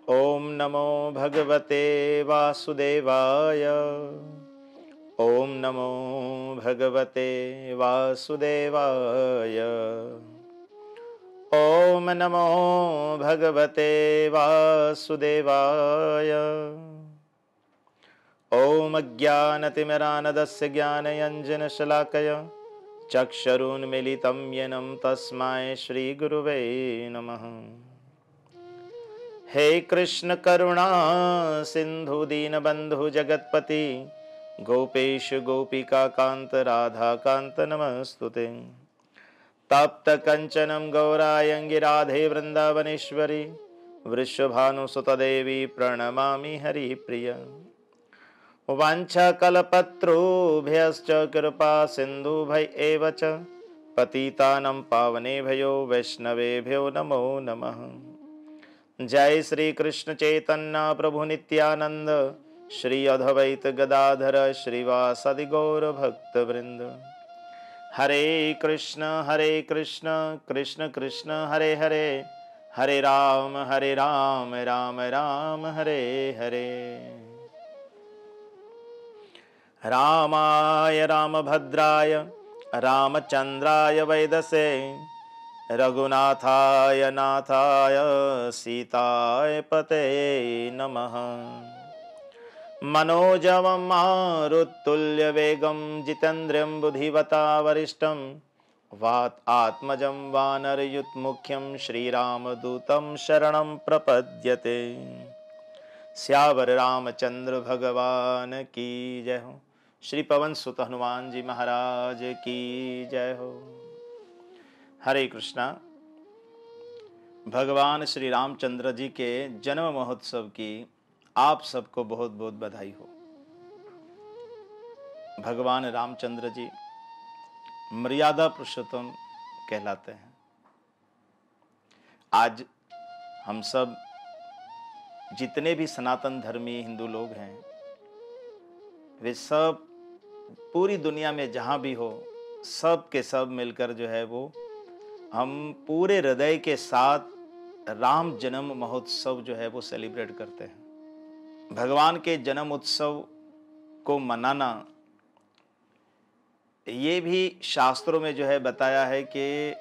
ओम नमो भगवते वासुदेवाय। ओम नमो भगवते वासुदेवाय। ओम नमो भगवते वासुदेवाय। ओम अज्ञानतिमिरान्धस्य ज्ञानञ्जनशलाकया चक्षुरुन्मीलितं येन तस्मै श्रीगुरुवे नमः। हे कृष्ण करुणा सिंधु दीनबंधु जगतपति गोपेश गोपिका कांत राधा कांत नमस्तुते। तप्त कंचनम गौरांगी राधे वृंदावनेश्वरी वृषभानुसुत देवी प्रणमामि हरिप्रिय। वाञ्छाकल्पतरुभ्यश्च कृपा सिन्धुभ्य एव च पतितानं पावनेभ्यो वैष्णवेभ्यो नमो नमः। जय श्री कृष्ण चैतन्य प्रभु नित्यानंद श्री अद्वैत गदाधर श्रीवासदि गौर भक्त वृंद। हरे कृष्ण कृष्ण कृष्ण हरे हरे, हरे राम राम राम हरे हरे। रामाय रामभद्राय रामचंद्राय वेदसे रघुनाथाय नाथाय सीताय पते नमः। मनोजवं मारुतुल्यवेगं जितेन्द्रियं बुद्धिमतां वरिष्ठं वातात्मजं वानरयुतमुख्यं श्रीरामदूतं शरणं प्रपद्यते। स्यावर रामचंद्र भगवान की जय हो। श्री पवन सुत हनुमान जी महाराज की जय हो। हरे कृष्णा। भगवान श्री रामचंद्र जी के जन्म महोत्सव की आप सबको बहुत बहुत बधाई हो। भगवान रामचंद्र जी मर्यादा पुरुषोत्तम कहलाते हैं। आज हम सब जितने भी सनातन धर्मी हिंदू लोग हैं वे सब पूरी दुनिया में जहाँ भी हो सब के सब मिलकर जो है वो हम पूरे हृदय के साथ राम जन्म महोत्सव जो है वो सेलिब्रेट करते हैं। भगवान के जन्म उत्सव को मनाना ये भी शास्त्रों में जो है बताया है कि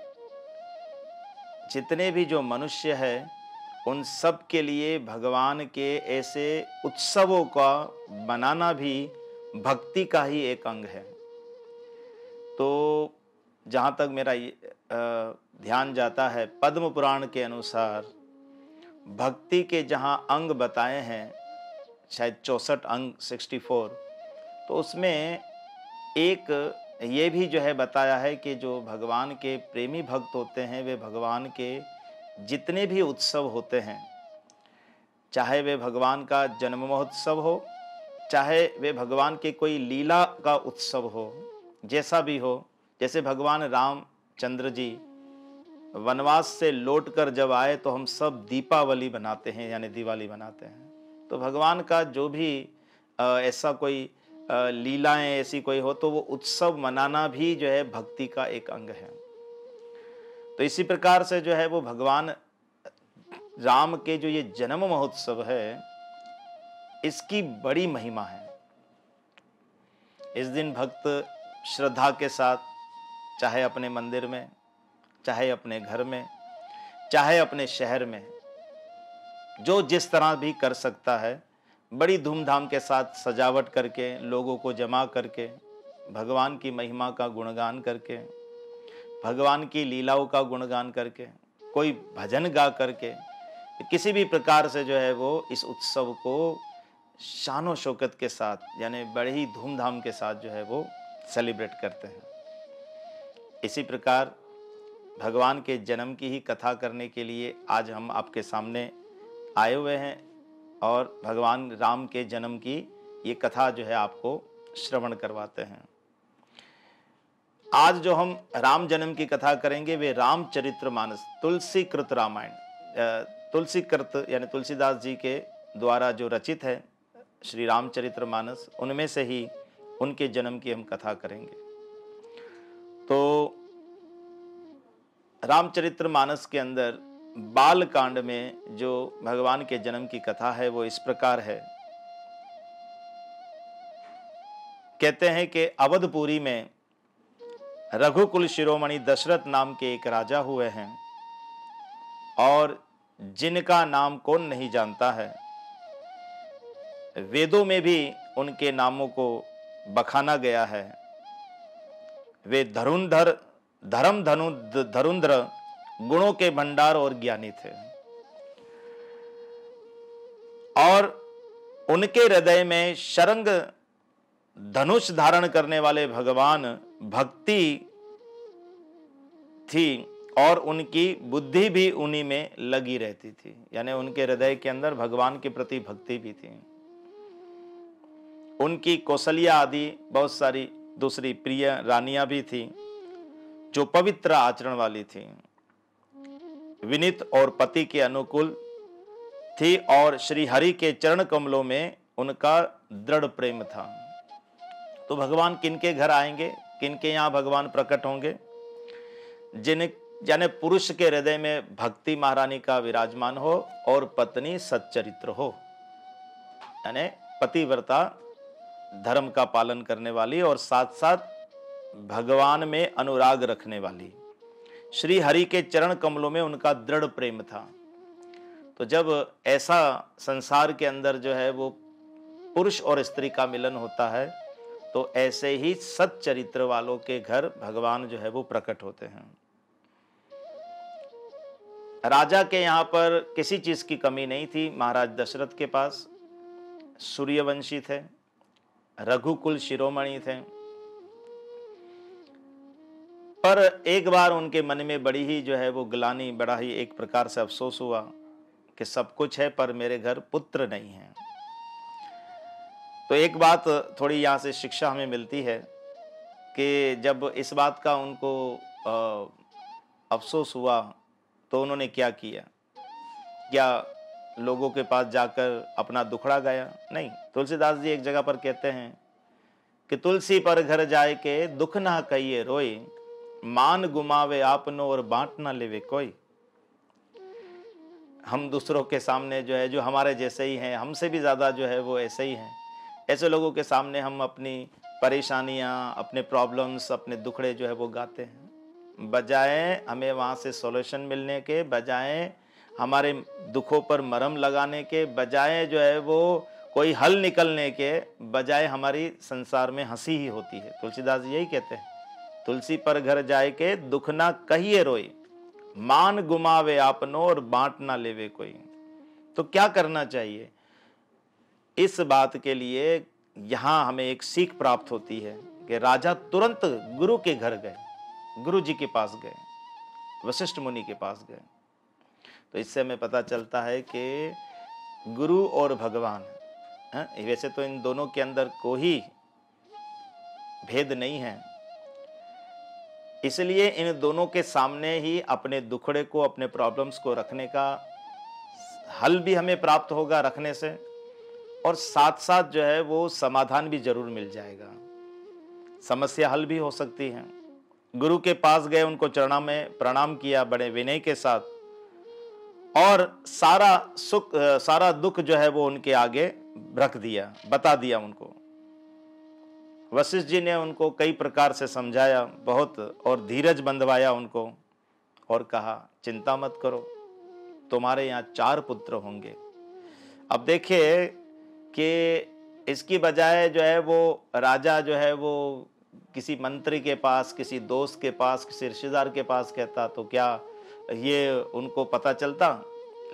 जितने भी जो मनुष्य है उन सब के लिए भगवान के ऐसे उत्सवों का मनाना भी भक्ति का ही एक अंग है। तो जहाँ तक मेरा ध्यान जाता है पद्म पुराण के अनुसार भक्ति के जहाँ अंग बताए हैं शायद 64 अंग 64, तो उसमें एक ये भी जो है बताया है कि जो भगवान के प्रेमी भक्त होते हैं वे भगवान के जितने भी उत्सव होते हैं, चाहे वे भगवान का जन्म महोत्सव हो, चाहे वे भगवान के कोई लीला का उत्सव हो, जैसा भी हो, जैसे भगवान रामचंद्र जी वनवास से लौटकर जब आए तो हम सब दीपावली बनाते हैं यानी दिवाली बनाते हैं। तो भगवान का जो भी ऐसा कोई लीलाएं ऐसी कोई हो तो वो उत्सव मनाना भी जो है भक्ति का एक अंग है। तो इसी प्रकार से जो है वो भगवान राम के जो ये जन्म महोत्सव है इसकी बड़ी महिमा है। इस दिन भक्त श्रद्धा के साथ चाहे अपने मंदिर में, चाहे अपने घर में, चाहे अपने शहर में, जो जिस तरह भी कर सकता है बड़ी धूमधाम के साथ सजावट करके लोगों को जमा करके भगवान की महिमा का गुणगान करके, भगवान की लीलाओं का गुणगान करके, कोई भजन गा करके किसी भी प्रकार से जो है वो इस उत्सव को शानो शौकत के साथ यानी बड़े ही धूमधाम के साथ जो है वो सेलिब्रेट करते हैं। इसी प्रकार भगवान के जन्म की ही कथा करने के लिए आज हम आपके सामने आए हुए हैं और भगवान राम के जन्म की ये कथा जो है आपको श्रवण करवाते हैं। आज जो हम राम जन्म की कथा करेंगे वे रामचरितमानस तुलसी कृत रामायण, तुलसी कृत यानी तुलसीदास जी के द्वारा जो रचित है श्री रामचरितमानस, उनमें से ही उनके जन्म की हम कथा करेंगे। तो रामचरितमानस के अंदर बाल कांड में जो भगवान के जन्म की कथा है वो इस प्रकार है। कहते हैं कि अवधपुरी में रघुकुल शिरोमणि दशरथ नाम के एक राजा हुए हैं और जिनका नाम कौन नहीं जानता है। वेदों में भी उनके नामों को बखाना गया है। वे धरुंधर गुणों के भंडार और ज्ञानी थे और उनके हृदय में शरंग धनुष धारण करने वाले भगवान भक्ति थी और उनकी बुद्धि भी उन्हीं में लगी रहती थी, यानी उनके हृदय के अंदर भगवान के प्रति भक्ति भी थी। उनकी कौशल्या आदि बहुत सारी दूसरी प्रिय रानियां भी थी जो पवित्र आचरण वाली थी, विनीत और पति के अनुकूल थी और श्री हरि के चरण कमलों में उनका दृढ़ प्रेम था। तो भगवान किनके घर आएंगे, किनके यहाँ भगवान प्रकट होंगे? यानी पुरुष के हृदय में भक्ति महारानी का विराजमान हो और पत्नी सच्चरित्र हो, यानी पतिव्रता धर्म का पालन करने वाली और साथ साथ भगवान में अनुराग रखने वाली। श्री हरि के चरण कमलों में उनका दृढ़ प्रेम था। तो जब ऐसा संसार के अंदर जो है वो पुरुष और स्त्री का मिलन होता है तो ऐसे ही सच्चरित्र वालों के घर भगवान जो है वो प्रकट होते हैं। राजा के यहाँ पर किसी चीज की कमी नहीं थी। महाराज दशरथ के पास सूर्यवंशी थे, रघुकुल शिरोमणि थे, पर एक बार उनके मन में बड़ी ही जो है वो ग्लानि, बड़ा ही एक प्रकार से अफसोस हुआ कि सब कुछ है पर मेरे घर पुत्र नहीं है। तो एक बात थोड़ी यहाँ से शिक्षा हमें मिलती है कि जब इस बात का उनको अफसोस हुआ तो उन्होंने क्या किया? क्या लोगों के पास जाकर अपना दुखड़ा गाया? नहीं। तुलसीदास जी एक जगह पर कहते हैं कि तुलसी पर घर जाए के दुख ना कहिए रोए, मान गुमावे आपनो और बांट ना लेवे कोई। हम दूसरों के सामने जो है, जो हमारे जैसे ही हैं, हमसे भी ज्यादा जो है वो ऐसे ही हैं, ऐसे लोगों के सामने हम अपनी परेशानियां, अपने प्रॉब्लम्स, अपने दुखड़े जो है वो गाते हैं, बजाय हमें वहां से सॉल्यूशन मिलने के, बजाय हमारे दुखों पर मरहम लगाने के, बजाय जो है वो कोई हल निकलने के, बजाय हमारी संसार में हंसी ही होती है। तुलसीदास यही कहते हैं, तुलसी पर घर जाए के दुख ना कहिए रोई, मान गुमावे आपनो और बांट ना लेवे कोई। तो क्या करना चाहिए? इस बात के लिए यहां हमें एक सीख प्राप्त होती है कि राजा तुरंत गुरु के घर गए, गुरु जी के पास गए, वशिष्ठ मुनि के पास गए। तो इससे हमें पता चलता है कि गुरु और भगवान, वैसे तो इन दोनों के अंदर कोई भेद नहीं है, इसलिए इन दोनों के सामने ही अपने दुखड़े को, अपने प्रॉब्लम्स को रखने का हल भी हमें प्राप्त होगा रखने से, और साथ साथ जो है वो समाधान भी जरूर मिल जाएगा, समस्या हल भी हो सकती है। गुरु के पास गए, उनको चरणों में प्रणाम किया बड़े विनय के साथ, और सारा सुख, सारा दुख जो है वो उनके आगे रख दिया, बता दिया उनको। वशिष्ठ जी ने उनको कई प्रकार से समझाया बहुत, और धीरज बंधवाया उनको, और कहा चिंता मत करो, तुम्हारे यहाँ 4 पुत्र होंगे। अब देखिए कि इसकी बजाय जो है वो राजा जो है वो किसी मंत्री के पास, किसी दोस्त के पास, किसी रिश्तेदार के पास कहता तो क्या ये उनको पता चलता?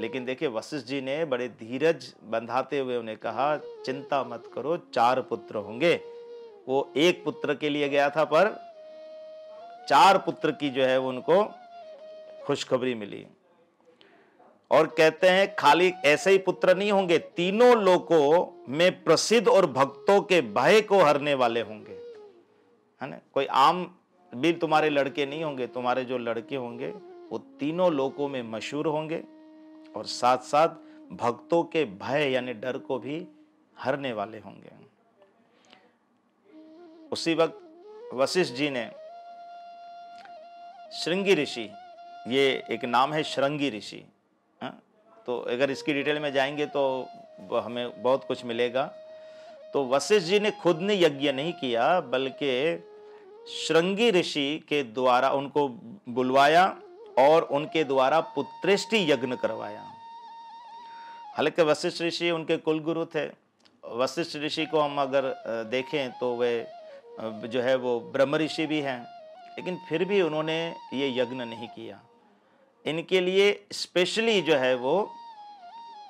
लेकिन देखिए वशिष्ठ जी ने बड़े धीरज बंधाते हुए उन्हें कहा चिंता मत करो, 4 पुत्र होंगे। वो 1 पुत्र के लिए गया था पर 4 पुत्र की जो है वो उनको खुशखबरी मिली। और कहते हैं खाली ऐसे ही पुत्र नहीं होंगे, तीनों लोकों में प्रसिद्ध और भक्तों के भय को हरने वाले होंगे, है ना। कोई आम भी तुम्हारे लड़के नहीं होंगे, तुम्हारे जो लड़के होंगे वो तीनों लोकों में मशहूर होंगे और साथ साथ भक्तों के भय यानी डर को भी हरने वाले होंगे। उसी वक्त वशिष्ठ जी ने श्रृंगी ऋषि, ये एक नाम है श्रृंगी ऋषि, तो अगर इसकी डिटेल में जाएंगे तो हमें बहुत कुछ मिलेगा। तो वशिष्ठ जी ने खुद ने यज्ञ नहीं किया, बल्कि श्रृंगी ऋषि के द्वारा उनको बुलवाया और उनके द्वारा पुत्रेष्टि यज्ञ करवाया। हालांकि वशिष्ठ ऋषि उनके कुल गुरु थे। वशिष्ठ ऋषि को हम अगर देखें तो वे जो है वो ब्रह्म ऋषि भी हैं, लेकिन फिर भी उन्होंने ये यज्ञ नहीं किया। इनके लिए स्पेशली जो है वो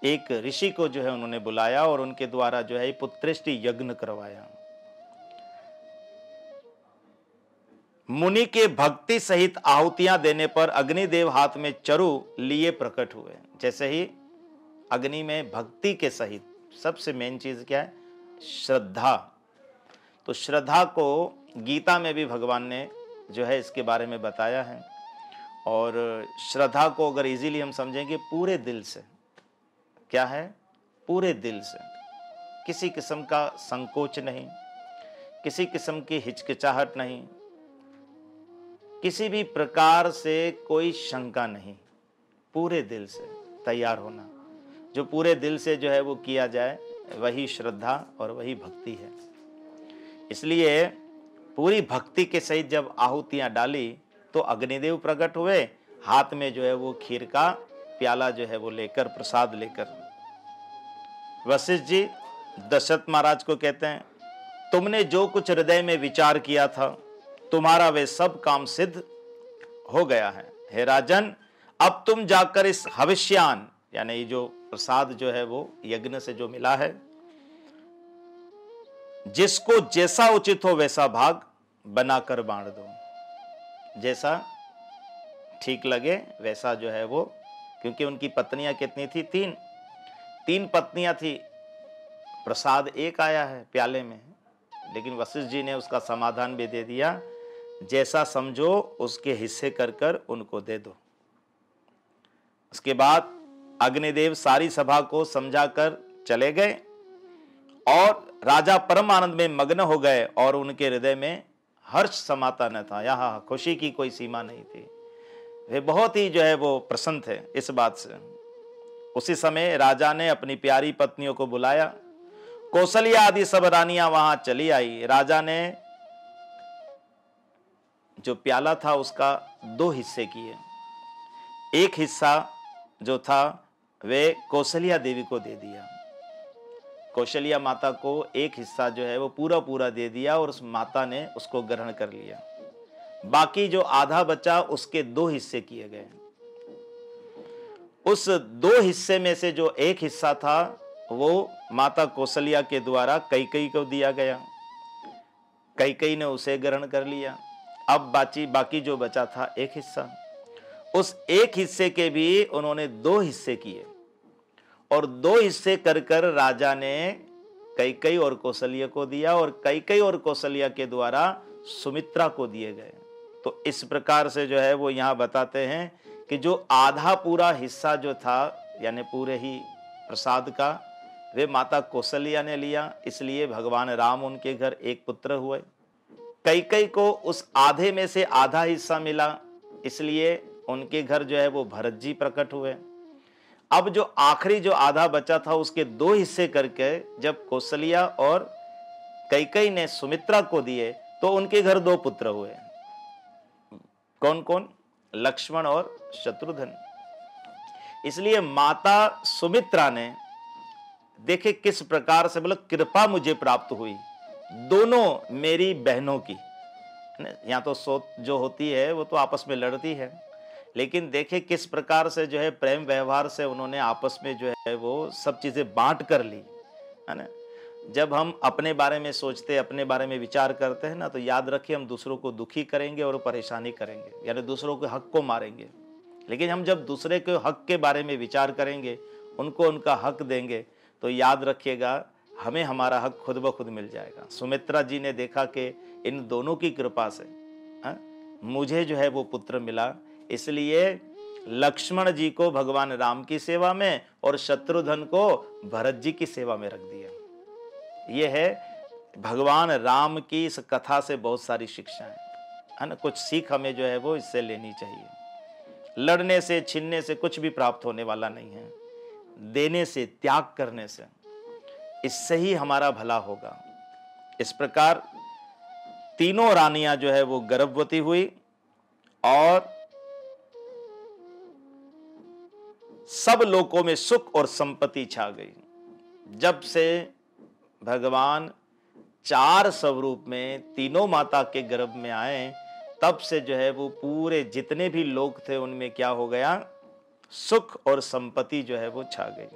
एक ऋषि को जो है उन्होंने बुलाया और उनके द्वारा जो है पुत्रेष्टि यज्ञ करवाया। मुनि के भक्ति सहित आहुतियां देने पर अग्निदेव हाथ में चरु लिए प्रकट हुए। जैसे ही अग्नि में भक्ति के सहित, सबसे मेन चीज क्या है? श्रद्धा। तो श्रद्धा को गीता में भी भगवान ने जो है इसके बारे में बताया है। और श्रद्धा को अगर इजीली हम समझेंगे, पूरे दिल से। क्या है? पूरे दिल से, किसी किस्म का संकोच नहीं, किसी किस्म की हिचकिचाहट नहीं, किसी भी प्रकार से कोई शंका नहीं, पूरे दिल से तैयार होना। जो पूरे दिल से जो है वो किया जाए, वही श्रद्धा और वही भक्ति है। इसलिए पूरी भक्ति के सहित जब आहुतियां डाली तो अग्निदेव प्रकट हुए, हाथ में जो है वो खीर का प्याला जो है वो लेकर, प्रसाद लेकर। वशिष्ठ जी दशरथ महाराज को कहते हैं, तुमने जो कुछ हृदय में विचार किया था, तुम्हारा वे सब काम सिद्ध हो गया है। हे राजन, अब तुम जाकर इस हविष्यान, यानी ये जो प्रसाद जो है वो यज्ञ से जो मिला है, जिसको जैसा उचित हो वैसा भाग बनाकर बांट दो। जैसा ठीक लगे वैसा जो है वो, क्योंकि उनकी पत्नियां कितनी थी? तीन पत्नियां थी। प्रसाद एक आया है प्याले में, लेकिन वशिष्ठ जी ने उसका समाधान भी दे दिया, जैसा समझो उसके हिस्से कर कर उनको दे दो। उसके बाद अग्निदेव सारी सभा को समझाकर चले गए और राजा परम आनंद में मग्न हो गए और उनके हृदय में हर्ष समाता न था। यहाँ खुशी की कोई सीमा नहीं थी। वे बहुत ही जो है वो प्रसन्न थे इस बात से। उसी समय राजा ने अपनी प्यारी पत्नियों को बुलाया। कौशल्या आदि सब रानियां वहां चली आई। राजा ने जो प्याला था उसका 2 हिस्से किए। एक हिस्सा जो था वे कौशल्या देवी को दे दिया। कौशल्या माता को एक हिस्सा जो है वो पूरा दे दिया और उस माता ने उसको ग्रहण कर लिया। बाकी जो आधा बचा उसके 2 हिस्से किए गए। उस 2 हिस्से में से जो एक हिस्सा था वो माता कौशल्या के द्वारा कैकेयी को दिया गया। कैकेयी ने उसे ग्रहण कर लिया। अब बाकी जो बचा था एक हिस्सा, उस एक हिस्से के भी उन्होंने 2 हिस्से किए और 2 हिस्से कर कर राजा ने कैकेयी और कौशल्या को दिया और कैकेयी और कौशल्या के द्वारा सुमित्रा को दिए गए। तो इस प्रकार से जो है वो यहाँ बताते हैं कि जो आधा पूरा हिस्सा जो था, यानी पूरे ही प्रसाद का, वे माता कौशल्या ने लिया। इसलिए भगवान राम उनके घर एक पुत्र हुए। कैकेयी को उस आधे में से आधा हिस्सा मिला, इसलिए उनके घर जो है वो भरत जी प्रकट हुए। अब जो आखिरी जो आधा बचा था उसके 2 हिस्से करके जब कौशल्या और कैकेयी ने सुमित्रा को दिए तो उनके घर 2 पुत्र हुए। कौन कौन? लक्ष्मण और शत्रुघ्न। इसलिए माता सुमित्रा ने, देखे किस प्रकार से मतलब कृपा मुझे प्राप्त हुई दोनों मेरी बहनों की। यहाँ तो सोच जो होती है वो तो आपस में लड़ती है, लेकिन देखे किस प्रकार से जो है प्रेम व्यवहार से उन्होंने आपस में जो है वो सब चीजें बांट कर ली, है ना। जब हम अपने बारे में सोचते, अपने बारे में विचार करते हैं ना, तो याद रखिए हम दूसरों को दुखी करेंगे और परेशानी करेंगे, यानी दूसरों के हक को मारेंगे। लेकिन हम जब दूसरे के हक के बारे में विचार करेंगे, उनको उनका हक देंगे, तो याद रखिएगा हमें हमारा हक खुद ब खुद मिल जाएगा। सुमित्रा जी ने देखा कि इन दोनों की कृपा से मुझे जो है वो पुत्र मिला, इसलिए लक्ष्मण जी को भगवान राम की सेवा में और शत्रुघ्न को भरत जी की सेवा में रख दिया। ये है भगवान राम की इस कथा से बहुत सारी शिक्षाएं, है ना। कुछ सीख हमें जो है वो इससे लेनी चाहिए। लड़ने से, छीनने से कुछ भी प्राप्त होने वाला नहीं है। देने से, त्याग करने से, इससे ही हमारा भला होगा। इस प्रकार तीनों रानियां जो है वो गर्भवती हुई और सब लोकों में सुख और संपत्ति छा गई। जब से भगवान 4 स्वरूप में तीनों माता के गर्भ में आए, तब से जो है वो पूरे जितने भी लोग थे उनमें क्या हो गया, सुख और संपत्ति जो है वो छा गई।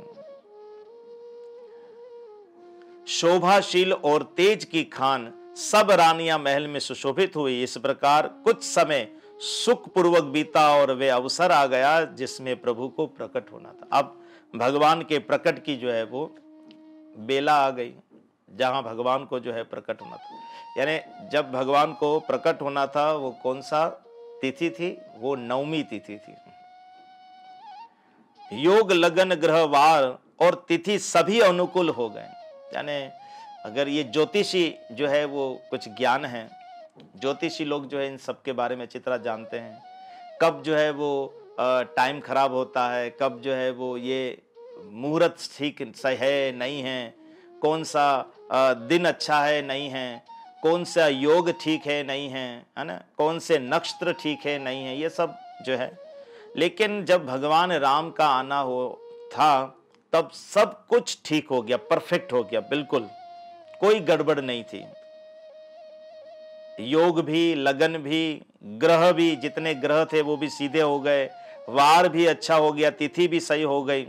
शोभाशील और तेज की खान सब रानियां महल में सुशोभित हुई। इस प्रकार कुछ समय सुख पूर्वक बीता और वे अवसर आ गया जिसमें प्रभु को प्रकट होना था। अब भगवान के प्रकट की जो है वो बेला आ गई, जहां भगवान को जो है प्रकट होना था। यानी जब भगवान को प्रकट होना था वो कौन सा तिथि थी, वो 9वीं तिथि थी। योग लगन ग्रह वार और तिथि सभी अनुकूल हो गए। यानी अगर ये ज्योतिषी जो है वो कुछ ज्ञान है, ज्योतिषी लोग जो है इन सब के बारे में अच्छी तरह जानते हैं, कब जो है वो टाइम खराब होता है, कब जो है वो ये मुहूर्त ठीक सही है नहीं है, कौन सा दिन अच्छा है नहीं है, कौन सा योग ठीक है नहीं है ना, कौन से नक्षत्र ठीक है नहीं है, ये सब जो है। लेकिन जब भगवान राम का आना हो था तब सब कुछ ठीक हो गया, परफेक्ट हो गया, बिल्कुल कोई गड़बड़ नहीं थी। योग भी, लगन भी, ग्रह भी, जितने ग्रह थे वो भी सीधे हो गए, वार भी अच्छा हो गया, तिथि भी सही हो गई,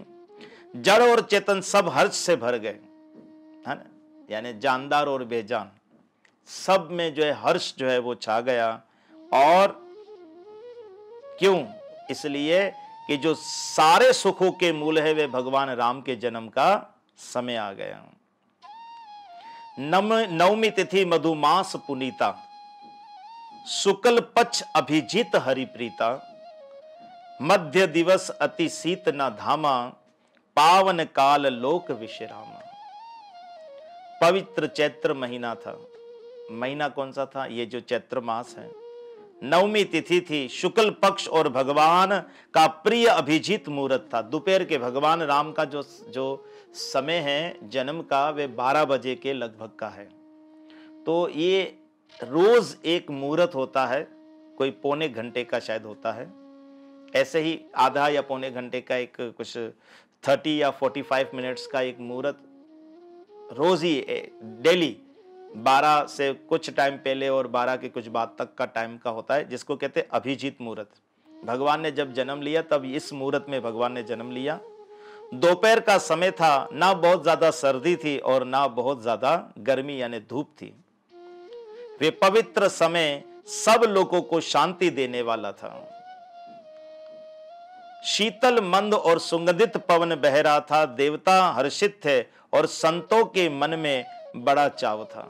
जड़ और चेतन सब हर्ष से भर गए, है ना। यानी जानदार और बेजान सब में जो है हर्ष जो है वो छा गया। और क्यों? इसलिए कि जो सारे सुखों के मूल है वे भगवान राम के जन्म का समय आ गया। 9वीं तिथि मधुमास पुनीता, शुक्ल पक्ष अभिजीत हरिप्रीता, मध्य दिवस अति शीत न धामा, पावन काल लोक विश्रामा। पवित्र चैत्र महीना था। महीना कौन सा था? ये जो चैत्र मास है। 9वीं तिथि थी, शुक्ल पक्ष और भगवान का प्रिय अभिजीत मुहूर्त था। दोपहर के भगवान राम का जो समय है जन्म का, वे 12 बजे के लगभग का है। तो ये रोज एक मुहूर्त होता है, कोई पौने घंटे का शायद होता है, ऐसे ही आधा या पौने घंटे का एक कुछ 30 या 45 मिनट्स का एक मुहूर्त रोज ही डेली 12 से कुछ टाइम पहले और 12 के कुछ बाद तक का टाइम का होता है, जिसको कहते हैं अभिजीत मुहूर्त। भगवान ने जब जन्म लिया तब इस मुहूर्त में भगवान ने जन्म लिया। दोपहर का समय था, ना बहुत ज्यादा सर्दी थी और ना बहुत ज्यादा गर्मी यानी धूप थी। वे पवित्र समय सब लोगों को शांति देने वाला था। शीतल मंद और सुगंधित पवन बह रहा था। देवता हर्षित थे और संतों के मन में बड़ा चाव था।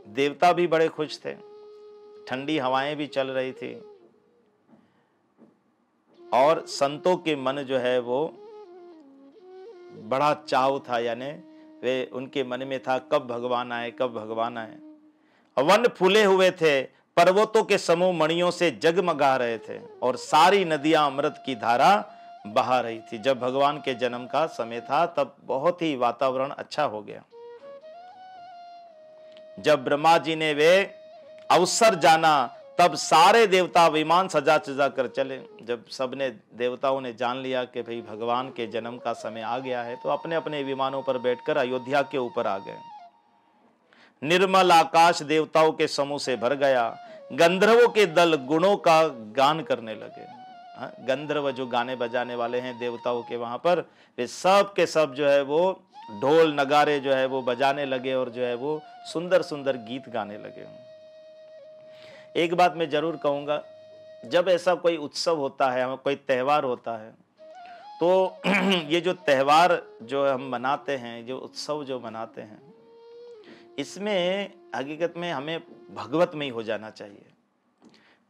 देवता भी बड़े खुश थे, ठंडी हवाएं भी चल रही थी और संतों के मन जो है वो बड़ा चाव था, यानी वे उनके मन में था कब भगवान आए, कब भगवान आए। वन फूले हुए थे, पर्वतों के समूह मणियों से जगमगा रहे थे और सारी नदियां अमृत की धारा बहा रही थी। जब भगवान के जन्म का समय था तब बहुत ही वातावरण अच्छा हो गया। जब ब्रह्मा जी ने वे अवसर जाना तब सारे देवता विमान सजा सजा कर चले। जब सबने देवताओं ने जान लिया कि भाई भगवान के जन्म का समय आ गया है, तो अपने अपने विमानों पर बैठकर अयोध्या के ऊपर आ गए। निर्मल आकाश देवताओं के समूह से भर गया। गंधर्वों के दल गुणों का गान करने लगे। गंधर्व जो गाने बजाने वाले हैं देवताओं के वहां पर, वे सब के सब जो है वो ढोल नगारे जो है वो बजाने लगे और जो है वो सुंदर सुंदर गीत गाने लगे। एक बात मैं जरूर कहूंगा, जब ऐसा कोई उत्सव होता है, कोई त्यौहार होता है, तो ये जो त्यौहार जो हम मनाते हैं, जो उत्सव जो मनाते हैं, इसमें हकीकत में हमें भगवत में ही हो जाना चाहिए।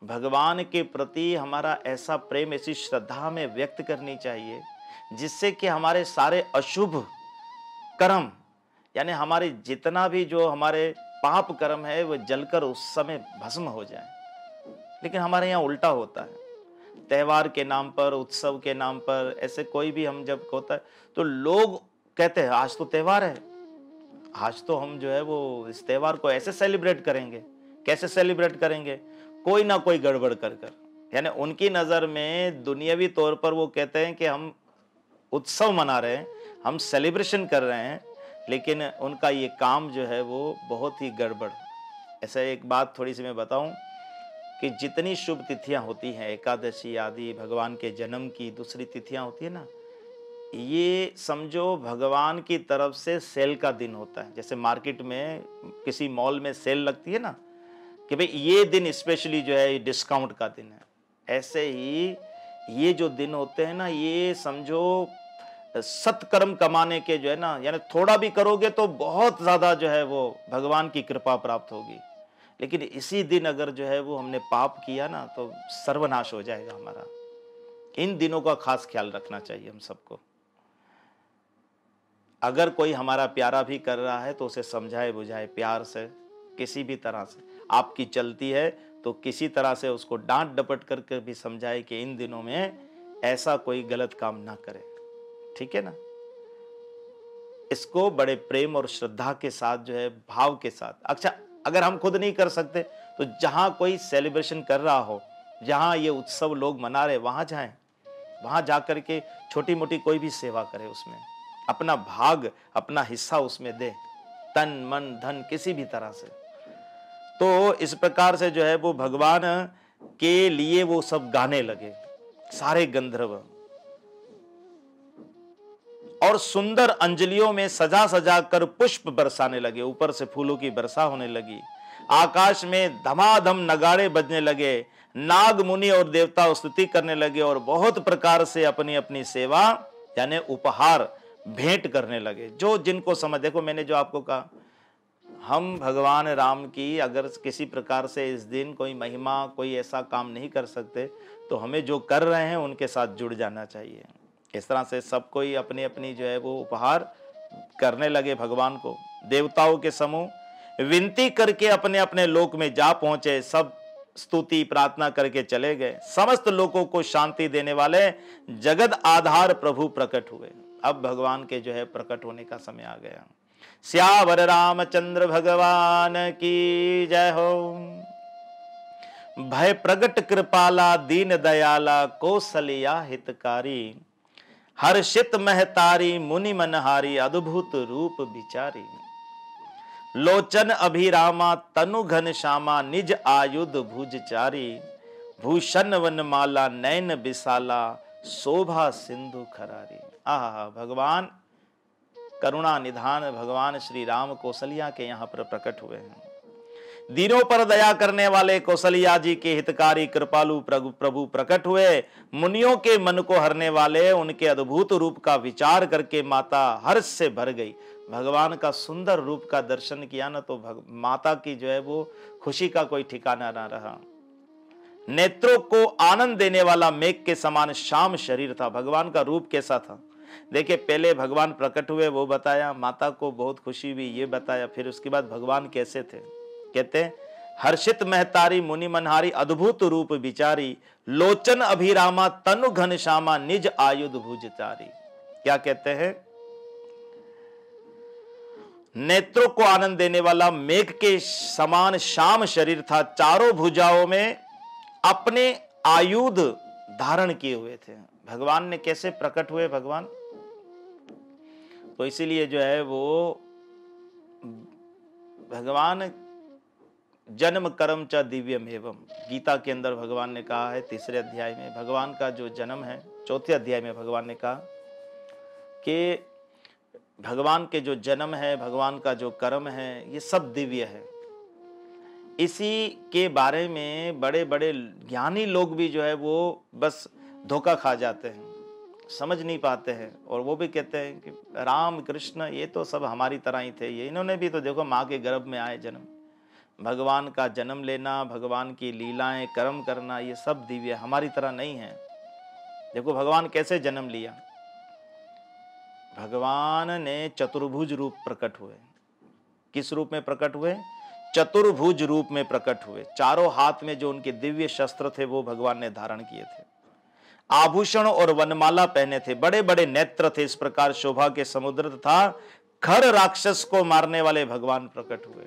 भगवान के प्रति हमारा ऐसा प्रेम, ऐसी श्रद्धा हमें व्यक्त करनी चाहिए जिससे कि हमारे सारे अशुभ कर्म, यानी हमारे जितना भी जो हमारे पाप कर्म है वो जलकर उस समय भस्म हो जाए। लेकिन हमारे यहाँ उल्टा होता है। त्योहार के नाम पर, उत्सव के नाम पर, ऐसे कोई भी हम जब होता है तो लोग कहते हैं आज तो त्योहार है, आज तो हम जो है वो इस त्योहार को ऐसे सेलिब्रेट करेंगे। कैसे सेलिब्रेट करेंगे? कोई ना कोई गड़बड़ कर कर, यानी उनकी नजर में दुनियावी तौर पर वो कहते हैं कि हम उत्सव मना रहे हैं, हम सेलिब्रेशन कर रहे हैं, लेकिन उनका ये काम जो है वो बहुत ही गड़बड़। ऐसा एक बात थोड़ी सी मैं बताऊं कि जितनी शुभ तिथियां होती हैं, एकादशी आदि, भगवान के जन्म की दूसरी तिथियां होती है ना, ये समझो भगवान की तरफ से सेल का दिन होता है। जैसे मार्केट में किसी मॉल में सेल लगती है ना कि भाई ये दिन स्पेशली जो है डिस्काउंट का दिन है, ऐसे ही ये जो दिन होते हैं ना, ये समझो सत्कर्म कमाने के जो है ना, यानी थोड़ा भी करोगे तो बहुत ज्यादा जो है वो भगवान की कृपा प्राप्त होगी। लेकिन इसी दिन अगर जो है वो हमने पाप किया ना तो सर्वनाश हो जाएगा हमारा। इन दिनों का खास ख्याल रखना चाहिए हम सबको। अगर कोई हमारा प्यारा भी कर रहा है तो उसे समझाए बुझाए प्यार से, किसी भी तरह से आपकी चलती है तो किसी तरह से उसको डांट डपट करके भी समझाए कि इन दिनों में ऐसा कोई गलत काम ना करे, ठीक है ना। इसको बड़े प्रेम और श्रद्धा के साथ जो है, भाव के साथ। अच्छा, अगर हम खुद नहीं कर सकते तो जहां कोई सेलिब्रेशन कर रहा हो, जहां ये उत्सव लोग मना रहे, वहां जाएं, वहां जाकर के छोटी मोटी कोई भी सेवा करे, उसमें अपना भाग, अपना हिस्सा उसमें दे, तन मन धन किसी भी तरह से। तो इस प्रकार से जो है वो भगवान के लिए वो सब गाने लगे सारे गंधर्व, और सुंदर अंजलियों में सजा सजा कर पुष्प बरसाने लगे। ऊपर से फूलों की वर्षा होने लगी, आकाश में धमाधम नगाड़े बजने लगे, नाग मुनि और देवता स्तुति करने लगे और बहुत प्रकार से अपनी अपनी सेवा यानी उपहार भेंट करने लगे। जो जिनको समझ, देखो मैंने जो आपको कहा, हम भगवान राम की अगर किसी प्रकार से इस दिन कोई महिमा, कोई ऐसा काम नहीं कर सकते तो हमें जो कर रहे हैं उनके साथ जुड़ जाना चाहिए। इस तरह से सब कोई अपनी अपनी जो है वो उपहार करने लगे भगवान को। देवताओं के समूह विनती करके अपने अपने लोक में जा पहुंचे, सब स्तुति प्रार्थना करके चले गए। समस्त लोगों को शांति देने वाले जगत आधार प्रभु प्रकट हुए। अब भगवान के जो है प्रकट होने का समय आ गया। श्यावर रामचंद्र भगवान की जय हो। भय प्रगट कृपाला दीन दयाला कौशल्या हितकारी, हर्षित महतारी मुनि मनहारी अद्भुत रूप विचारी। लोचन अभिरामा तनु घन श्यामा निज आयुध भुजचारी, भूषण वनमाला नयन विशाला शोभा सिंधु खरारी। आहा, भगवान करुणा निधान भगवान श्री राम कौशल्या के यहाँ पर प्रकट हुए हैं। दीनों पर दया करने वाले कौशल्या जी के हितकारी कृपालु प्रभु प्रकट हुए। मुनियों के मन को हरने वाले उनके अद्भुत रूप का विचार करके माता हर्ष से भर गई। भगवान का सुंदर रूप का दर्शन किया ना तो माता की जो है वो खुशी का कोई ठिकाना ना रहा। नेत्रों को आनंद देने वाला मेघ के समान श्याम शरीर था। भगवान का रूप कैसा था देखिए, पहले भगवान प्रकट हुए वो बताया, माता को बहुत खुशी हुई ये बताया, फिर उसके बाद भगवान कैसे थे। कहते हैं हर्षित महतारी मुनि मनहारी अद्भुत रूप विचारी, लोचन अभिरामा तनु घन श्यामा निज आयुध भुजचारी। क्या कहते हैं? नेत्रों को आनंद देने वाला मेघ के समान श्याम शरीर था, चारों भुजाओं में अपने आयुध धारण किए हुए थे। भगवान ने कैसे प्रकट हुए भगवान? तो इसीलिए जो है वो भगवान जन्म कर्म च दिव्यम एवं, गीता के अंदर भगवान ने कहा है 3 अध्याय में, भगवान का जो जन्म है 4 अध्याय में भगवान ने कहा कि भगवान के जो जन्म है, भगवान का जो कर्म है, ये सब दिव्य है। इसी के बारे में बड़े बड़े ज्ञानी लोग भी जो है वो बस धोखा खा जाते हैं, समझ नहीं पाते हैं, और वो भी कहते हैं कि राम कृष्ण ये तो सब हमारी तरह ही थे, ये इन्होंने भी तो देखो माँ के गर्भ में आए जन्म। भगवान का जन्म लेना, भगवान की लीलाएं कर्म करना, ये सब दिव्य, हमारी तरह नहीं है। देखो भगवान कैसे जन्म लिया। भगवान ने चतुर्भुज रूप प्रकट हुए। किस रूप में प्रकट हुए? चतुर्भुज रूप में प्रकट हुए। चारों हाथ में जो उनके दिव्य शस्त्र थे वो भगवान ने धारण किए थे। आभूषण और वनमाला पहने थे, बड़े बड़े नेत्र थे, इस प्रकार शोभा के समुद्र था। खर राक्षस को मारने वाले भगवान प्रकट हुए।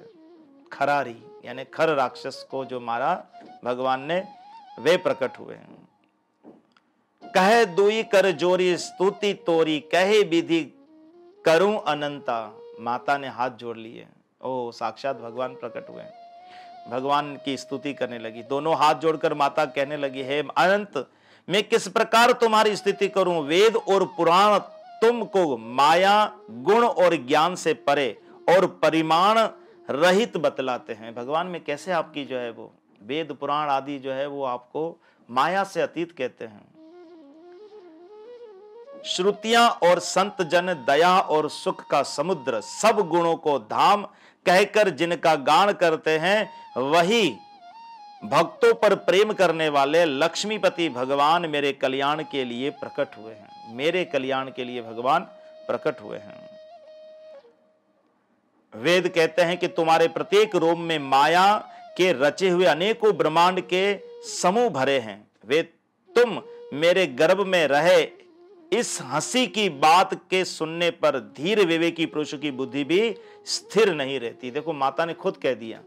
खरारी यानी खर राक्षस को जो मारा भगवान ने, वे प्रकट हुए। कहे दुई कर जोरी स्तुति तोरी, कहे विधि करूं अनंता। माता ने हाथ जोड़ लिए, ओ साक्षात भगवान प्रकट हुए। भगवान की स्तुति करने लगी, दोनों हाथ जोड़कर माता कहने लगी, हे अनंत, मैं किस प्रकार तुम्हारी स्तुति करूं। वेद और पुराण तुमको माया गुण और ज्ञान से परे और परिमाण रहित बतलाते हैं। भगवान में कैसे आपकी जो है वो वेद पुराण आदि जो है वो आपको माया से अतीत कहते हैं। श्रुतियां और संत जन दया और सुख का समुद्र, सब गुणों को धाम कहकर जिनका गान करते हैं, वही भक्तों पर प्रेम करने वाले लक्ष्मीपति भगवान मेरे कल्याण के लिए प्रकट हुए हैं। मेरे कल्याण के लिए भगवान प्रकट हुए हैं। वेद कहते हैं कि तुम्हारे प्रत्येक रोम में माया के रचे हुए अनेकों ब्रह्मांड के समूह भरे हैं। वे तुम मेरे गर्भ में रहे इस हंसी की बात के सुनने पर धीर विवेकी पुरुष की बुद्धि भी स्थिर नहीं रहती। देखो माता ने खुद कह दिया,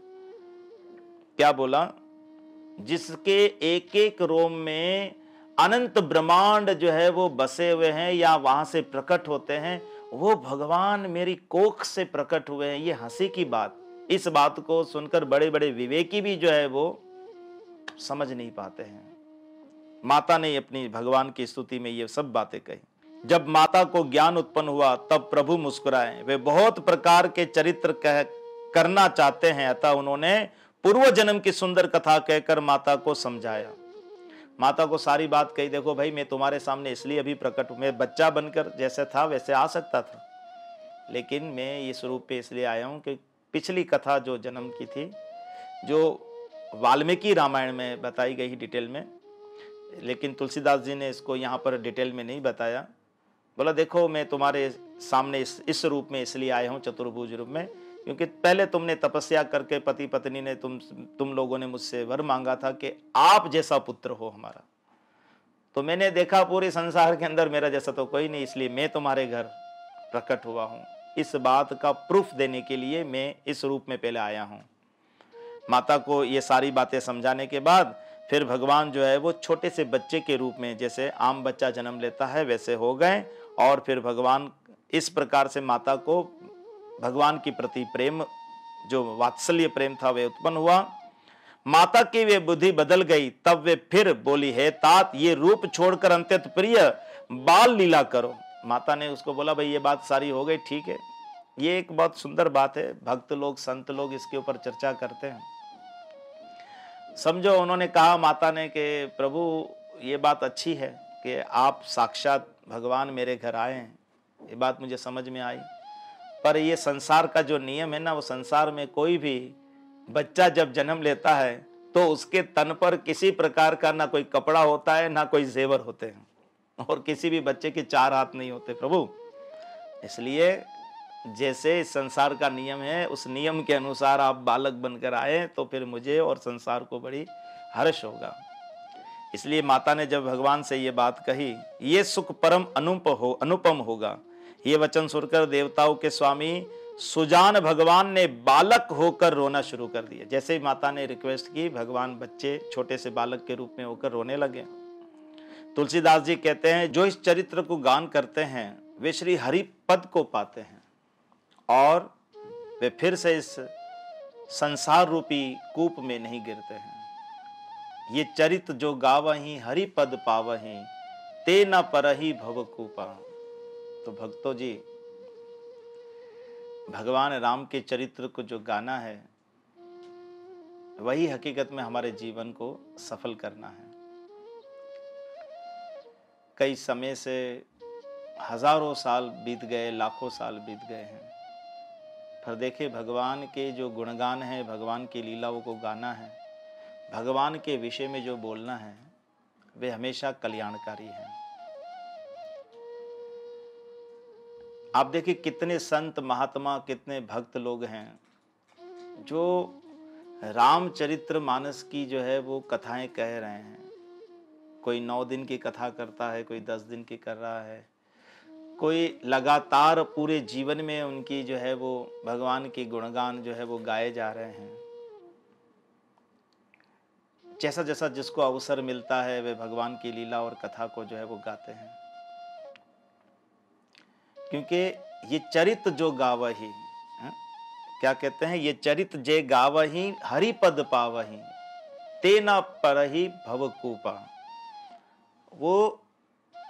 क्या बोला, जिसके एक एक रोम में अनंत ब्रह्मांड जो है वो बसे हुए हैं या वहां से प्रकट होते हैं, वो भगवान मेरी कोख से प्रकट हुए हैं। ये हंसी की बात, इस बात को सुनकर बड़े बड़े विवेकी भी जो है वो समझ नहीं पाते हैं। माता ने अपनी भगवान की स्तुति में ये सब बातें कही। जब माता को ज्ञान उत्पन्न हुआ तब प्रभु मुस्कुराए। वे बहुत प्रकार के चरित्र करना चाहते हैं, अतः उन्होंने पूर्व जन्म की सुंदर कथा कहकर माता को समझाया। माता को सारी बात कही, देखो भाई मैं तुम्हारे सामने इसलिए अभी प्रकट हूं, मैं बच्चा बनकर जैसे था वैसे आ सकता था, लेकिन मैं इस रूप पे इसलिए आया हूं कि पिछली कथा जो जन्म की थी, जो वाल्मीकि रामायण में बताई गई डिटेल में, लेकिन तुलसीदास जी ने इसको यहाँ पर डिटेल में नहीं बताया। बोला देखो मैं तुम्हारे सामने इस रूप में इसलिए आया हूँ, चतुर्भुज रूप में, क्योंकि पहले तुमने तपस्या करके पति पत्नी ने तुम लोगों ने मुझसे वर मांगा था कि आप जैसा पुत्र हो हमारा, तो मैंने देखा पूरे संसार के अंदर मेरा जैसा तो कोई नहीं, इसलिए मैं तुम्हारे घर प्रकट हुआ हूँ। इस बात का प्रूफ देने के लिए मैं इस रूप में पहले आया हूँ। माता को ये सारी बातें समझाने के बाद फिर भगवान जो है वो छोटे से बच्चे के रूप में, जैसे आम बच्चा जन्म लेता है वैसे हो गए, और फिर भगवान इस प्रकार से माता को भगवान की प्रति प्रेम, जो वात्सल्य प्रेम था, वे उत्पन्न हुआ। माता की वे बुद्धि बदल गई, तब वे फिर बोली, हे तात, ये रूप छोड़कर अत्यंत प्रिय बाल लीला करो। माता ने उसको बोला, भाई ये बात सारी हो गई, ठीक है, ये एक बहुत सुंदर बात है, भक्त लोग संत लोग इसके ऊपर चर्चा करते हैं। समझो उन्होंने कहा माता ने कि प्रभु ये बात अच्छी है कि आप साक्षात भगवान मेरे घर आए हैं, ये बात मुझे समझ में आई, पर ये संसार का जो नियम है ना, वो संसार में कोई भी बच्चा जब जन्म लेता है तो उसके तन पर किसी प्रकार का ना कोई कपड़ा होता है ना कोई जेवर होते हैं, और किसी भी बच्चे के 4 हाथ नहीं होते प्रभु। इसलिए जैसे इस संसार का नियम है, उस नियम के अनुसार आप बालक बनकर आए तो फिर मुझे और संसार को बड़ी हर्ष होगा। इसलिए माता ने जब भगवान से ये बात कही, ये सुख परम अनुपम होगा, ये वचन सुनकर देवताओं के स्वामी सुजान भगवान ने बालक होकर रोना शुरू कर दिया। जैसे ही माता ने रिक्वेस्ट की, भगवान बच्चे छोटे से बालक के रूप में होकर रोने लगे। तुलसीदास जी कहते हैं, जो इस चरित्र को गान करते हैं वे श्री हरि पद को पाते हैं और वे फिर से इस संसार रूपी कूप में नहीं गिरते हैं। ये चरित्र जो गावहीं हरि पद पावहीं, ते न परहि भव कूपा। तो भक्तों जी, भगवान राम के चरित्र को जो गाना है, वही हकीकत में हमारे जीवन को सफल करना है। कई समय से हजारों साल बीत गए, लाखों साल बीत गए हैं, पर देखिए भगवान के जो गुणगान है, भगवान की लीलाओं को गाना है, भगवान के विषय में जो बोलना है, वे हमेशा कल्याणकारी हैं। आप देखिए कितने संत महात्मा, कितने भक्त लोग हैं जो रामचरित्र मानस की जो है वो कथाएं कह रहे हैं, कोई 9 दिन की कथा करता है, कोई 10 दिन की कर रहा है, कोई लगातार पूरे जीवन में उनकी जो है वो भगवान की गुणगान जो है वो गाए जा रहे हैं। जैसा जैसा जिसको अवसर मिलता है वे भगवान की लीला और कथा को जो है वो गाते हैं, क्योंकि ये चरित जो गावही, क्या कहते हैं, ये चरित जे गावही हरि पद पावही तेना परहि भवकूपा। वो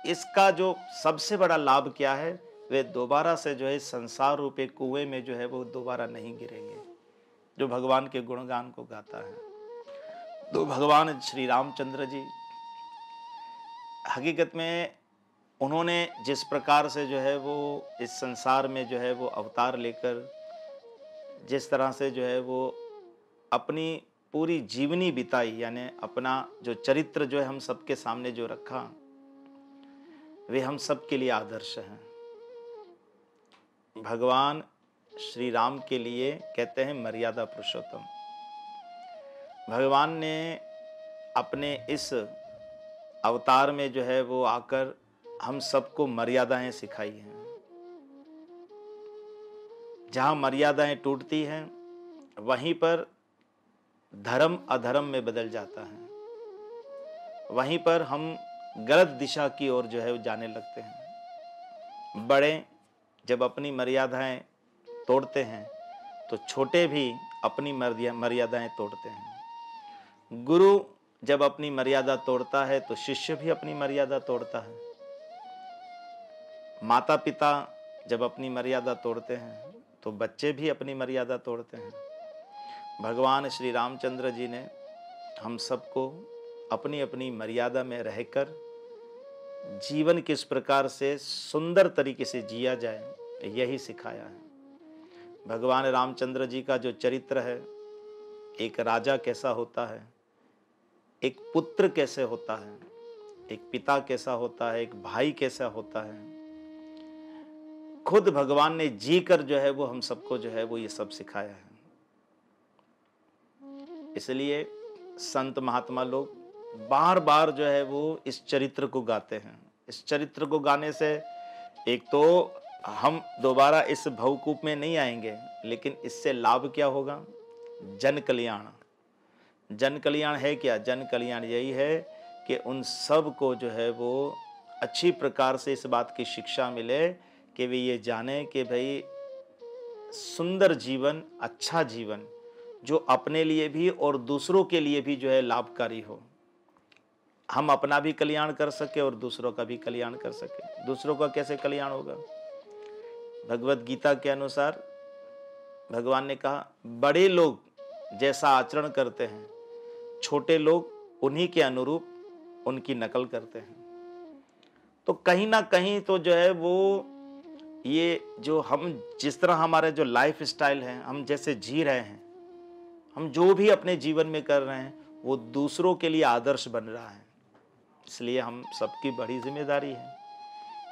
इसका जो सबसे बड़ा लाभ क्या है, वे दोबारा से जो है संसार रूपे कुएं में जो है वो दोबारा नहीं गिरेंगे, जो भगवान के गुणगान को गाता है। तो भगवान श्री रामचंद्र जी हकीकत में उन्होंने जिस प्रकार से जो है वो इस संसार में जो है वो अवतार लेकर जिस तरह से जो है वो अपनी पूरी जीवनी बिताई, यानी अपना जो चरित्र जो है हम सबके सामने जो रखा, वे हम सबके लिए आदर्श हैं। भगवान श्री राम के लिए कहते हैं मर्यादा पुरुषोत्तम। भगवान ने अपने इस अवतार में जो है वो आकर हम सबको मर्यादाएं सिखाई हैं। जहां मर्यादाएं टूटती हैं वहीं पर धर्म अधर्म में बदल जाता है, वहीं पर हम गलत दिशा की ओर जो है वो जाने लगते हैं। बड़े जब अपनी मर्यादाएं तोड़ते हैं तो छोटे भी अपनी मर्यादाएं तोड़ते हैं। गुरु जब अपनी मर्यादा तोड़ता है तो शिष्य भी अपनी मर्यादा तोड़ता है। माता पिता जब अपनी मर्यादा तोड़ते हैं तो बच्चे भी अपनी मर्यादा तोड़ते हैं। भगवान श्री रामचंद्र जी ने हम सबको अपनी अपनी मर्यादा में रहकर जीवन किस प्रकार से सुंदर तरीके से जिया जाए यही सिखाया है। भगवान रामचंद्र जी का जो चरित्र है, एक राजा कैसा होता है, एक पुत्र कैसे होता है, एक पिता कैसा होता है, एक भाई कैसा होता है, खुद भगवान ने जी कर जो है वो हम सबको जो है वो ये सब सिखाया है। इसलिए संत महात्मा लोग बार बार जो है वो इस चरित्र को गाते हैं। इस चरित्र को गाने से एक तो हम दोबारा इस भवकूप में नहीं आएंगे, लेकिन इससे लाभ क्या होगा, जन कल्याण। जन कल्याण है क्या, जन कल्याण यही है कि उन सब को जो है वो अच्छी प्रकार से इस बात की शिक्षा मिले कि वे ये जाने कि भाई सुंदर जीवन, अच्छा जीवन जो अपने लिए भी और दूसरों के लिए भी जो है लाभकारी हो, हम अपना भी कल्याण कर सके और दूसरों का भी कल्याण कर सके। दूसरों का कैसे कल्याण होगा, भगवत गीता के अनुसार भगवान ने कहा बड़े लोग जैसा आचरण करते हैं, छोटे लोग उन्हीं के अनुरूप उनकी नकल करते हैं। तो कहीं ना कहीं तो जो है वो ये जो हम जिस तरह हमारे जो लाइफ स्टाइल है, हम जैसे जी रहे हैं, हम जो भी अपने जीवन में कर रहे हैं वो दूसरों के लिए आदर्श बन रहा है। इसलिए हम सबकी बड़ी जिम्मेदारी है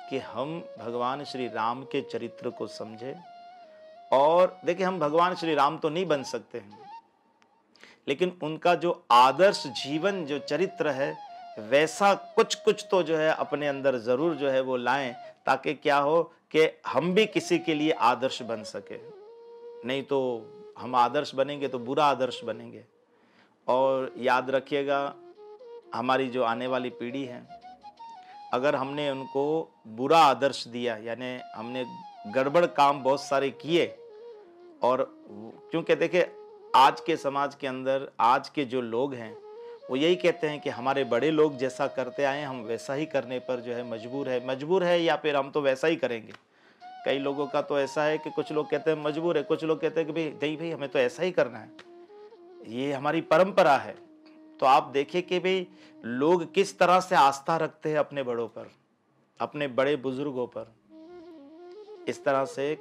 कि हम भगवान श्री राम के चरित्र को समझें। और देखिए, हम भगवान श्री राम तो नहीं बन सकते हैं, लेकिन उनका जो आदर्श जीवन जो चरित्र है वैसा कुछ कुछ तो जो है अपने अंदर जरूर जो है वो लाएं, ताकि क्या हो कि हम भी किसी के लिए आदर्श बन सके। नहीं तो हम आदर्श बनेंगे तो बुरा आदर्श बनेंगे। और याद रखिएगा, हमारी जो आने वाली पीढ़ी है, अगर हमने उनको बुरा आदर्श दिया, यानी हमने गड़बड़ काम बहुत सारे किए, और क्योंकि देखिए आज के समाज के अंदर आज के जो लोग हैं वो यही कहते हैं कि हमारे बड़े लोग जैसा करते आए हम वैसा ही करने पर जो है मजबूर है या फिर हम तो वैसा ही करेंगे। कई लोगों का तो ऐसा है कि कुछ लोग कहते हैं मजबूर है, कुछ लोग कहते हैं कि भाई नहीं भाई हमें तो ऐसा ही करना है, ये हमारी परंपरा है। तो आप देखिए कि भाई लोग किस तरह से आस्था रखते हैं अपने बड़ों पर, अपने बड़े बुजुर्गों पर। इस तरह से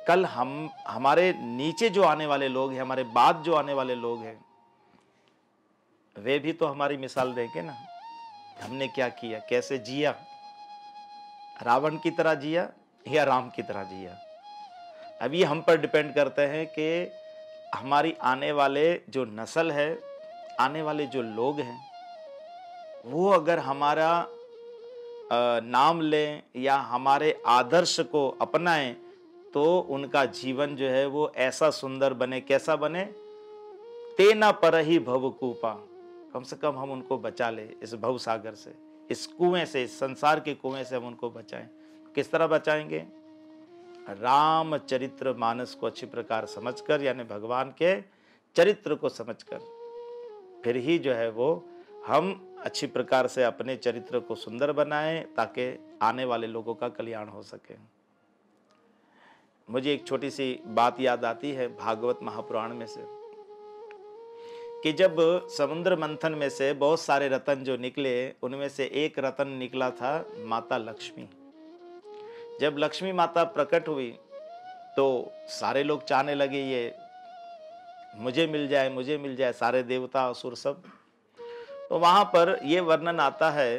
कल हमारे नीचे जो आने वाले लोग हैं, हमारे बाद जो आने वाले लोग हैं, वे भी तो हमारी मिसाल देंगे ना। हमने क्या किया, कैसे जिया, रावण की तरह जिया या राम की तरह जिया। अब ये हम पर डिपेंड करते हैं कि हमारी आने वाले जो नस्ल है, आने वाले जो लोग हैं, वो अगर हमारा नाम लें या हमारे आदर्श को अपनाएं तो उनका जीवन जो है वो ऐसा सुंदर बने। कैसा बने? तेना पर ही भवकूपा, कम से कम हम उनको बचा ले इस भव सागर से, इस कुएं से, इस संसार के कुएं से हम उनको बचाएं। किस तरह बचाएंगे? राम चरित्र मानस को अच्छी प्रकार समझकर, यानी भगवान के चरित्र को समझकर, फिर ही जो है वो हम अच्छी प्रकार से अपने चरित्र को सुंदर बनाएं ताकि आने वाले लोगों का कल्याण हो सके। मुझे एक छोटी सी बात याद आती है भागवत महापुराण में से, कि जब समुद्र मंथन में से बहुत सारे रत्न जो निकले, उनमें से एक रत्न निकला था माता लक्ष्मी। जब लक्ष्मी माता प्रकट हुई तो सारे लोग चाहने लगे ये मुझे मिल जाए, मुझे मिल जाए, सारे देवता असुर सब। तो वहां पर यह वर्णन आता है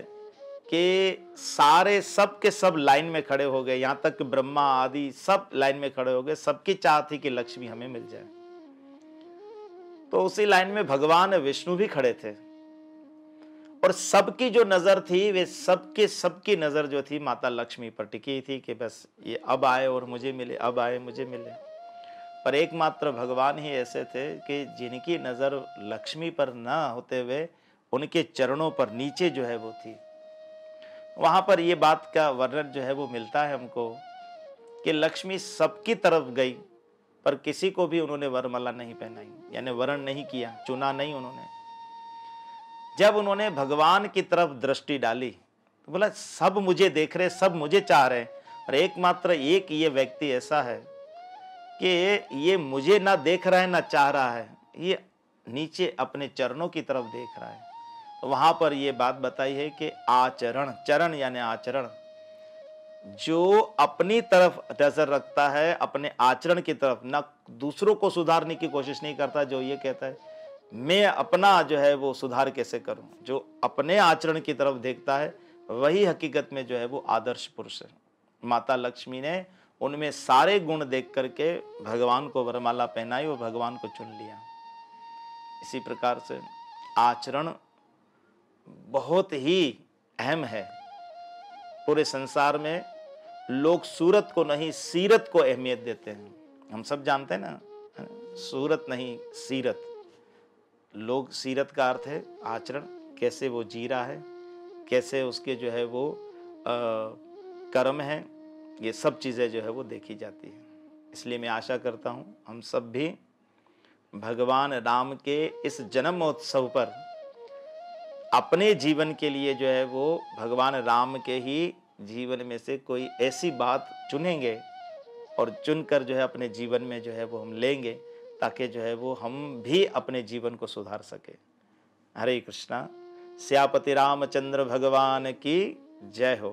कि सारे सब के सब लाइन में खड़े हो गए, यहां तक ब्रह्मा आदि सब लाइन में खड़े हो गए। सबकी चाह थी कि लक्ष्मी हमें मिल जाए। तो उसी लाइन में भगवान विष्णु भी खड़े थे और सबकी जो नजर थी वे सबकी नजर जो थी माता लक्ष्मी पर टिकी थी कि बस ये अब आए और मुझे मिले, अब आए मुझे मिले। पर एकमात्र भगवान ही ऐसे थे कि जिनकी नजर लक्ष्मी पर न होते हुए उनके चरणों पर नीचे जो है वो थी। वहां पर ये बात का वर्णन जो है वो मिलता है हमको कि लक्ष्मी सबकी तरफ गई पर किसी को भी उन्होंने वरमाला नहीं पहनाई, यानी वरण नहीं किया, चुना नहीं उन्होंने। जब उन्होंने भगवान की तरफ दृष्टि डाली तो बोला सब मुझे देख रहे, सब मुझे चाह रहे, और एकमात्र एक ये व्यक्ति ऐसा है कि ये मुझे ना देख रहा है ना चाह रहा है, ये नीचे अपने चरणों की तरफ देख रहा है। तो वहां पर ये बात बताई है कि आचरण, चरण यानी आचरण, जो अपनी तरफ नजर रखता है, अपने आचरण की तरफ, ना दूसरों को सुधारने की कोशिश नहीं करता, जो ये कहता है मैं अपना जो है वो सुधार कैसे करूं, जो अपने आचरण की तरफ देखता है वही हकीकत में जो है वो आदर्श पुरुष है। माता लक्ष्मी ने उनमें सारे गुण देख करके भगवान को वरमाला पहनाई और भगवान को चुन लिया। इसी प्रकार से आचरण बहुत ही अहम है। पूरे संसार में लोग सूरत को नहीं सीरत को अहमियत देते हैं। हम सब जानते हैं ना, सूरत नहीं सीरत। लोग सीरत का अर्थ है आचरण, कैसे वो जी रहा है, कैसे उसके जो है वो कर्म है, ये सब चीज़ें जो है वो देखी जाती है। इसलिए मैं आशा करता हूँ हम सब भी भगवान राम के इस जन्म महोत्सव पर अपने जीवन के लिए जो है वो भगवान राम के ही जीवन में से कोई ऐसी बात चुनेंगे और चुनकर जो है अपने जीवन में जो है वो हम लेंगे ताकि जो है वो हम भी अपने जीवन को सुधार सके। हरे कृष्णा। श्यापति रामचंद्र भगवान की जय हो।